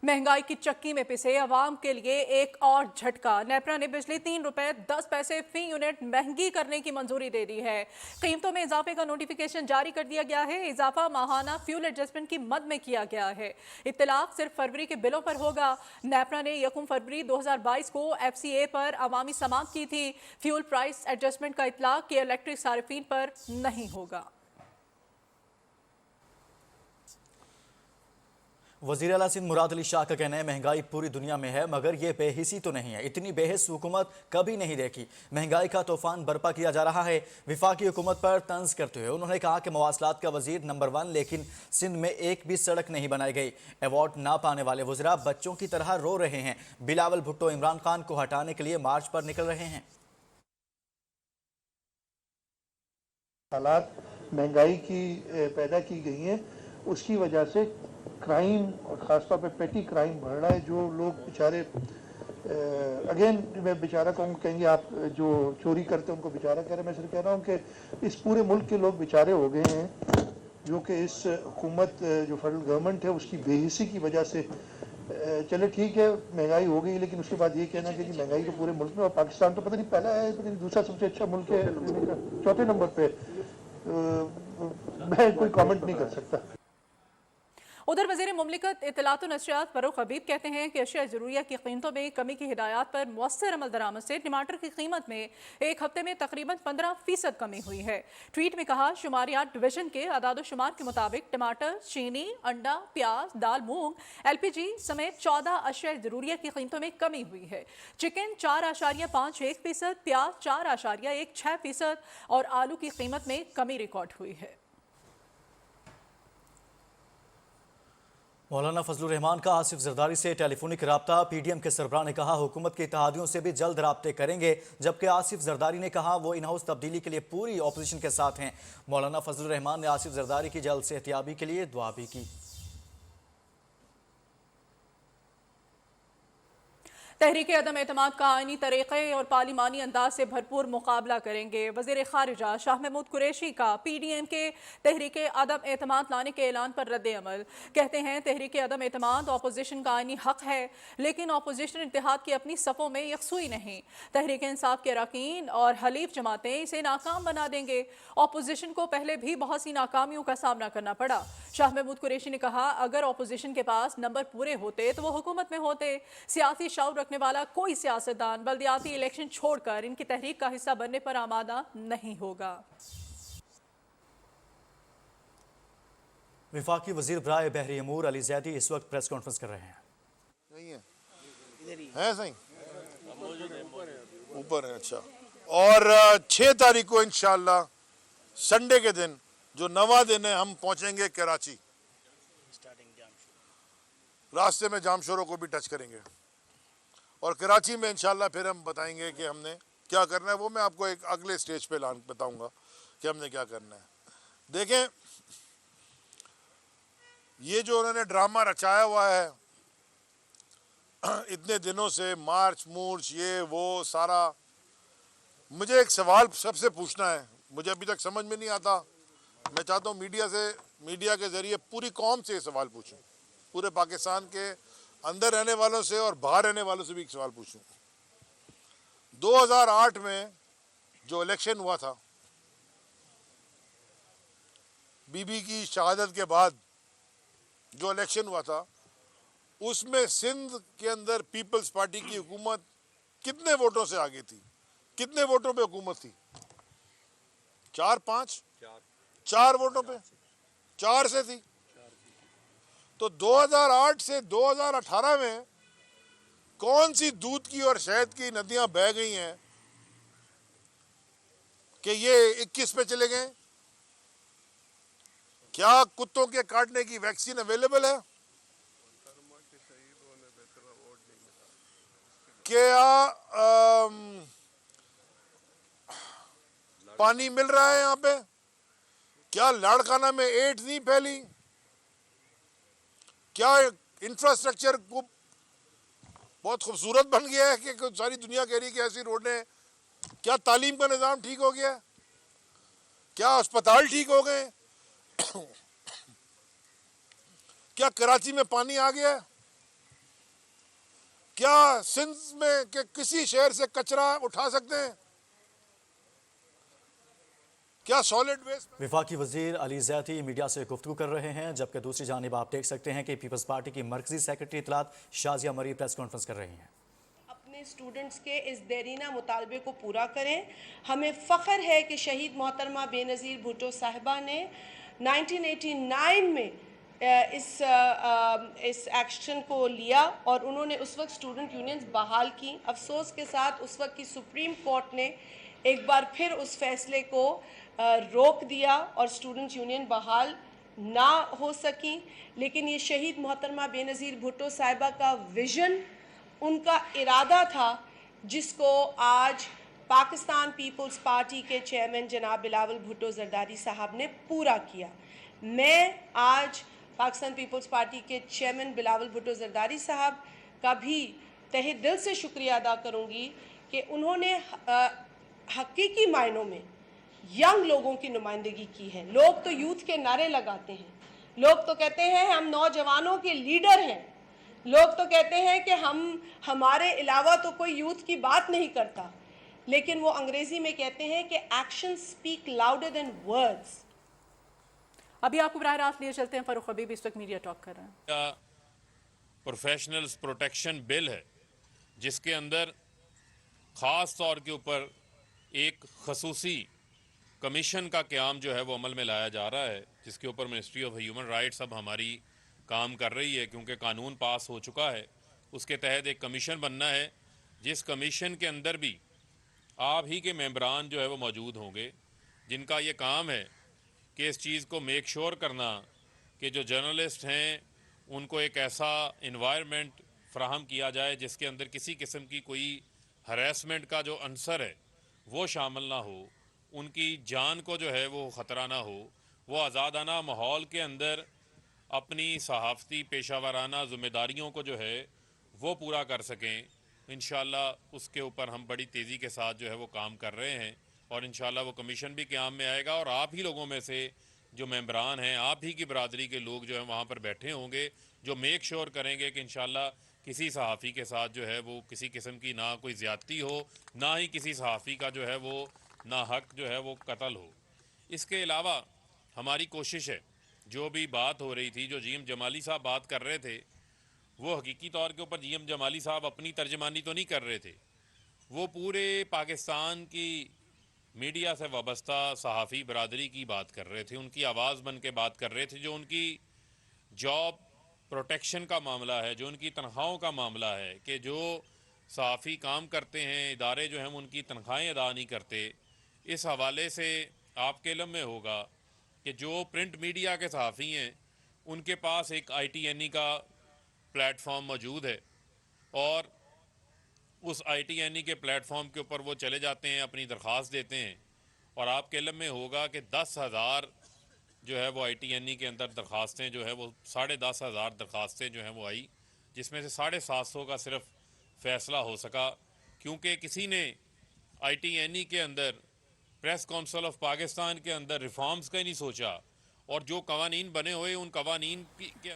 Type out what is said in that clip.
महंगाई की चक्की में पिसे आवाम के लिए एक और झटका। नेपरा ने बिजली 3 रुपए 10 पैसे फी यूनिट महंगी करने की मंजूरी दे दी है। कीमतों में इजाफे का नोटिफिकेशन जारी कर दिया गया है। इजाफा माहाना फ्यूल एडजस्टमेंट की मद में किया गया है। इत्तलाक सिर्फ फरवरी के बिलों पर होगा। नेपरा ने 1 फरवरी 2022 को FCA पर अवामी समाअत की थी। फ्यूल प्राइस एडजस्टमेंट का इत्तलाक कि इलेक्ट्रिक सार्फिन पर नहीं होगा। वज़ीर आला सिंध मुराद अली शाह का कहना है महंगाई पूरी दुनिया में है मगर ये बेहिसी तो नहीं है। इतनी बेहिस हुकूमत कभी नहीं देखी। महंगाई का तूफान बर्पा किया जा रहा है। विफाकी हुकूमत पर तंज करते हुए उन्होंने कहा कि मवासलात का वज़ीर नंबर 1 लेकिन सिंध में एक भी सड़क नहीं बनाई गई। अवार्ड ना पाने वाले वज़रा बच्चों की तरह रो रहे हैं। बिलावल भुट्टो इमरान खान को हटाने के लिए मार्च पर निकल रहे हैं। हालात महंगाई की पैदा की गई हैं, उसकी वजह से क्राइम और ख़ासतौर पे पेटी क्राइम बढ़ रहा है। जो लोग बेचारे अगेन मैं बेचारा कहूँ, कहेंगे आप जो चोरी करते हैं उनको बेचारा कह रहे हैं। मैं सिर्फ कह रहा हूँ कि इस पूरे मुल्क के लोग बेचारे हो गए हैं जो कि इस हुकूमत जो फेडरल गवर्नमेंट है उसकी बेहिसी की वजह से। चले ठीक है महंगाई हो गई, लेकिन उसके बाद ये कहना कि महंगाई तो पूरे मुल्क में, और पाकिस्तान तो पता नहीं पहला है पता नहीं दूसरा सबसे अच्छा मुल्क है, चौथे नंबर पे। मैं कोई कमेंट नहीं कर सकता। उधर वज़ीर मुमलिकत इत्तलात व नशरियात फरूख हबीब कहते हैं कि अशिया ज़रूरिया की कीमतों में कमी की हिदायत पर मुअस्सर अमल दरामद से टमाटर की कीमत में एक हफ्ते में तकरीबन 15% कमी हुई है। ट्वीट में कहा, शुमारियात डिवीजन के आदाद-ओ-शुमार के मुताबिक टमाटर, चीनी, अंडा, प्याज, दाल, मूंग, LPG समेत 14 अशिया ज़रूरिया की कीमतों में कमी हुई है। चिकन 4.51%, प्याज 4.16% और आलू की कीमत में कमी रिकॉर्ड हुई है। मौलाना फजलुर रहमान का आसिफ जरदारी से टेलीफोनिक राब्ता। PDM के सरबराह ने कहा हुकूमत के इत्तेहादियों से भी जल्द राब्ते करेंगे, जबकि आसिफ जरदारी ने कहा वो इन हाउस तब्दीली के लिए पूरी अपोजिशन के साथ हैं। मौलाना फजलुर रहमान ने आसिफ जरदारी की जल्द सेहतियाबी के लिए दुआ भी की। तहरीक अदम एतमाद का आईनी तरीक़े और पार्लिमानी अंदाज से भरपूर मुकाबला करेंगे। वज़ीर ख़ारिजा शाह महमूद कुरैशी का PDM के तहरीक अदम एतमाद लाने के ऐलान पर रद्द अमल। कहते हैं तहरीक अदम एतमाद अपोजिशन का आईनी हक है, लेकिन अपोजिशन इत्तेहाद की अपनी सफ़ों में यकसुई नहीं। तहरीक इंसाफ के अरकान और हलीफ जमातें इसे नाकाम बना देंगे। अपोजिशन को पहले भी बहुत सी नाकामियों का सामना करना पड़ा। शाह महमूद कुरैशी ने कहा, अगर अपोजिशन के पास नंबर पूरे होते तो वो हुकूमत में होते। सियासी शऊर रखने वाला कोई सियासतदान बल्दियाती इलेक्शन छोड़कर इनकी तहरीक का हिस्सा बनने पर आमादा नहीं होगा। विफाकी वजीर बराए बहरी अमूर अली जैदी इस वक्त प्रेस कॉन्फ्रेंस कर रहे हैं। है सही ऊपर है। अच्छा, और 6 तारीख को इंशाअल्लाह संडे के दिन जो 9वां दिन है हम पहुंचेंगे कराची। रास्ते में जामशोरों को भी टच करेंगे और कराची में इंशाल्लाह फिर हम बताएंगे कि हमने क्या करना है। वो मैं आपको एक अगले स्टेज पे बताऊंगा कि हमने क्या करना है। देखें, ये जो उन्होंने ड्रामा रचाया हुआ है इतने दिनों से, मार्च मूर्च ये वो सारा, मुझे एक सवाल सबसे पूछना है, मुझे अभी तक समझ में नहीं आता। मैं चाहता हूँ मीडिया के जरिए पूरी कौम से ये सवाल पूछूं, पूरे पाकिस्तान के अंदर रहने वालों से और बाहर रहने वालों से भी एक सवाल पूछूं। 2008 में जो इलेक्शन हुआ था, बीबी की शहादत के बाद जो इलेक्शन हुआ था, उसमें सिंध के अंदर पीपल्स पार्टी की हुकूमत कितने वोटों से आगे थी? कितने वोटों पे हुकूमत थी? 4 वोटों पे, 4 से थी। तो 2008 से 2018 में कौन सी दूध की और शहद की नदियां बह गई हैं कि ये 21 पे चले गए? क्या कुत्तों के काटने की वैक्सीन अवेलेबल है? क्या पानी मिल रहा है यहाँ पे? क्या लाड़काना में एड्स नहीं फैली? क्या इंफ्रास्ट्रक्चर को बहुत खूबसूरत बन गया है कि सारी दुनिया कह रही है कि ऐसी रोडें? क्या तालीम का निज़ाम ठीक हो गया? क्या अस्पताल ठीक हो गए? क्या कराची में पानी आ गया? کیا سندھ میں کہ کسی شہر سے کچرا اٹھا سکتے ہیں؟ کیا سالڈ ویسٹ؟ وفاقی وزیر علی زیدی میڈیا سے گفتگو کر رہے ہیں، جبکہ دوسری جانب آپ دیکھ سکتے ہیں کہ پیپلز پارٹی کی مرکزی سیکرٹری اطلاعات شازیہ مری پریس کانفرنس کر رہی ہیں۔ اپنے اسٹوڈنٹس کے اس دیرینہ مطالبے کو پورا کریں۔ ہمیں فخر ہے کہ شہید محترمہ بے نظیر بھٹو صاحبہ نے 1989 میں اس ایکشن کو لیا اور انہوں نے اس وقت اسٹوڈنٹ یونینز بحال کی۔ افسوس کے ساتھ اس وقت کی سپریم کورٹ نے ایک بار پھر اس فیصلے کو روک دیا اور اسٹوڈنٹ یونین بحال نہ ہو سکیں، لیکن یہ شہید محترمہ بے نظیر بھٹو صاحبہ کا ویژن، ان کا ارادہ تھا، جس کو آج پاکستان پیپلز پارٹی کے چیئرمین جناب بلاول بھٹو زرداری صاحب نے پورا کیا۔ میں آج پاکستان پیپلز پارٹی کے چیئرمین بلاول بھٹو زرداری صاحب کا بھی تہہ دل سے شکریہ ادا کروں گی کہ انہوں نے حقیقی معنوں میں ینگ لوگوں کی نمائندگی کی ہے۔ لوگ تو یوتھ کے نعرے لگاتے ہیں، لوگ تو کہتے ہیں ہم نوجوانوں کے لیڈر ہیں، لوگ تو کہتے ہیں کہ ہمارے علاوہ تو کوئی یوتھ کی بات نہیں کرتا، لیکن وہ انگریزی میں کہتے ہیں کہ action speak louder than words. ابھی آپ کو براہ راست لیے چلتے ہیں، فاروق حبیب اس وقت میڈیا ٹاک کر رہے ہیں۔ پروفیشنلز پروٹیکشن بل ہے، جس کے اندر خاص طور کے اوپر ایک خصوصی کمیشن کا قیام جو ہے وہ عمل میں لایا جا رہا ہے، جس کے اوپر منسٹری آف ہیومن رائٹس اب ہماری کام کر رہی ہے، کیونکہ قانون پاس ہو چکا ہے۔ اس کے تحت ایک کمیشن بننا ہے، جس کمیشن کے اندر بھی آپ ہی کے ممبران جو ہے وہ موجود ہوں گے، جن کا یہ کام ہے کہ اس چیز کو میک شور کرنا کہ جو جرنلسٹ ہیں ان کو ایک ایسا انوائرمنٹ فراہم کیا جائے جس کے اندر کسی قسم کی کوئی ہریسمنٹ کا جو عنصر ہے وہ شامل نہ ہو، ان کی جان کو جو ہے وہ خطرہ نہ ہو، وہ آزادانہ ماحول کے اندر اپنی صحافتی پیشہ ورانہ ذمہ داریوں کو جو ہے وہ پورا کر سکیں۔ انشاءاللہ اس کے اوپر ہم بڑی تیزی کے ساتھ جو ہے وہ کام کر رہے ہیں، اور انشاءاللہ وہ کمیشن بھی قیام میں آئے گا، اور آپ ہی لوگوں میں سے جو ممبران ہیں، آپ ہی کی برادری کے لوگ جو ہیں وہاں پر بیٹھے ہوں گے، جو میک شور کریں گے کہ انشاءاللہ کسی صحافی کے ساتھ جو ہے وہ کسی قسم کی نہ کوئی زیادتی ہو، نہ ہی کسی صحافی کا جو ہے وہ ناحق جو ہے وہ قتل ہو۔ اس کے علاوہ ہماری کوشش ہے، جو بھی بات ہو رہی تھی، جو جی ایم جمالی صاحب بات کر رہے تھے، وہ حقیقی طور کے اوپر جی ایم جمالی صاحب اپنی ترجمانی تو نہیں کر رہے تھے، وہ پورے پاکستان کی میڈیا سے وابستہ صحافی برادری کی بات کر رہے تھے، ان کی آواز بن کے بات کر رہے تھے، جو ان کی جاب پروٹیکشن کا معاملہ ہے، جو ان کی تنخواہوں کا معاملہ ہے، کہ جو صحافی کام کرتے ہیں، ادارے جو ہیں ان کی تنخواہیں ادا نہیں کرتے۔ اس حوالے سے آپ کے علم میں ہوگا کہ جو پرنٹ میڈیا کے صحافی ہیں ان کے پاس ایک آئی ٹی این ای کا پلیٹ فارم موجود ہے، اور اس آئی ٹی این ای کے پلیٹ فارم کے اوپر وہ چلے جاتے ہیں، اپنی درخواست دیتے ہیں، اور آپ کے علم میں ہوگا کہ 10,000 جو ہے وہ آئی ٹی این ای کے اندر درخواستیں جو ہے وہ 10,500 درخواستیں جو ہیں وہ آئی، جس میں سے 750 کا صرف فیصلہ ہو سکا، کیونکہ کسی نے آئی ٹی این ای کے اندر پریس کونسل آف پاکستان کے اندر ریفارمز کا ہی نہیں سوچا، اور جو قوانین بنے ہوئے ان قوانین کے